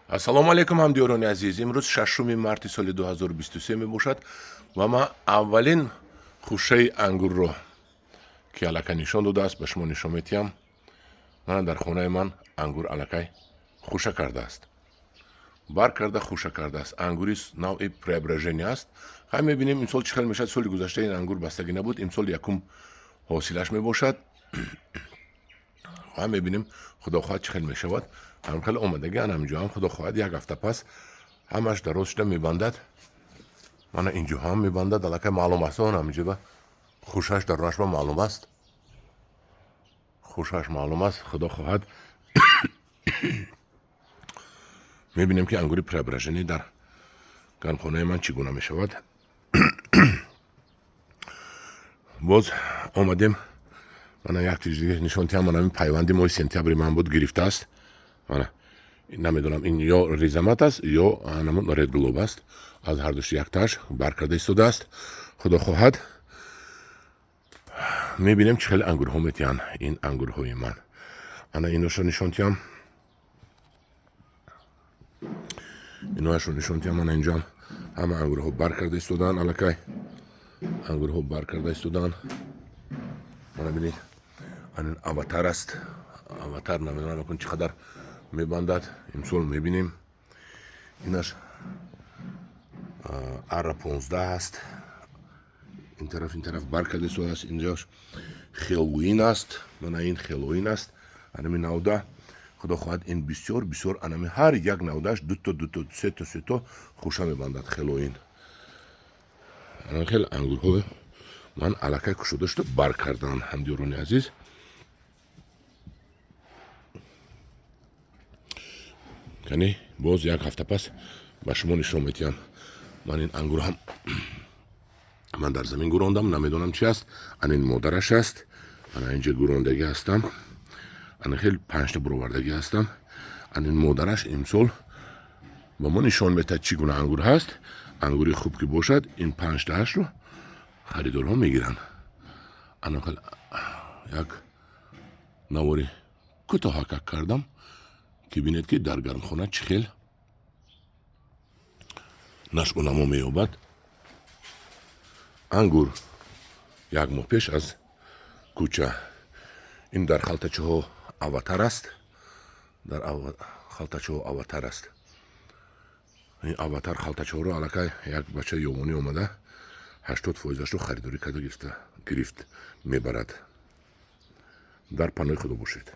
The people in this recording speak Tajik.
ассалому алейкум ҳамдиёрони азиз. имрӯз 6 марти соли 2023 мебошад ва ман аввалин хушаи ангурро ки аллакай нишон додааст ба шумо нишон медиҳам. мана дар хонаи ман ангур аллакай хуша кардааст, бар карда хуша кардааст. ангури навъи преображение аст. хай мебинем имсол чӣ хел мешавад. соли гузашта ин ангур бастагӣ набуд, имсол якум ҳосилаш мебошад. хай мебинем худо хоҳад чӣ хел мешавад. ҳамхел омадагӣ ҳаминҷо ҳам худо хоҳад як ҳафта пас ҳамаш дароз шуда мебандад. мана инҷо ҳам мебандад, аллакай маълум аст. ҳаминҷо ба хушаш дарунаш ба маълум аст. хушаш маълум аст. худо хоҳад мебинем ки ангури преображение дар гармхонаи ман чӣ гуна мешавад. боз омадем. мана як чиз дига нишон диҳам. мана ин пайванди моҳи сентябри ман буд, гирифтааст. мана намедонам ин ё ризамат аст ё анамун ред глоб аст. аз ҳардуш якташ бар карда истодааст. худо хоҳад мебинем чӣ хел ангурҳо метиҳанд ин ангурҳои ман. ана иношро нишон диҳам. иноашро нишон диҳам. мана инҷоам ҳама ангурҳо бар карда истодаанд. аллакай ангурҳо бар карда истодаанд. мана бинед анин аватар аст. аватар намедонам якун чӣ қадар мебандад. имсол мебинем инаш ара 15 аст. ин тараф бар карда истодааст. инҷош хелоин аст. мана ин хелоин аст. анами навда худо хоҳад ин бисёр анами ҳар як навдаш дуто сето хуша мебандад хелоин. хел ангурҳо ман аллакай кушода шуда бар кардаанд. ҳамдиёрони азиз, кани боз як ҳафта пас ба шумо нишон медиҳам. ман ин ангурҳам ман дар замин гурондам, намедонам чӣ аст. анин модараш аст. ана инҷа гурондагӣ ҳастам. ана хел 5 буровардагӣ ҳастам. анин модараш имсол ба мо нишон медиҳад чӣ гуна ангур ҳаст. ангури хуб ки бошад ин 5-ро харидорҳо мегиранд. ана хел як навори кӯтоҳакак кардам ки бинед ки дар гармхона чӣ хел нашъу намо меёбад. ангур як моҳ пеш аз кӯча. ин дар халтачаҳо аватар аст. дар халтачаҳо аватар аст. ин аватар халтачаҳоро аллакай як бачаи ёвонӣ омада 80%-ашро харидорӣ карда гирифт мебарад. дар паноҳи худо бошед.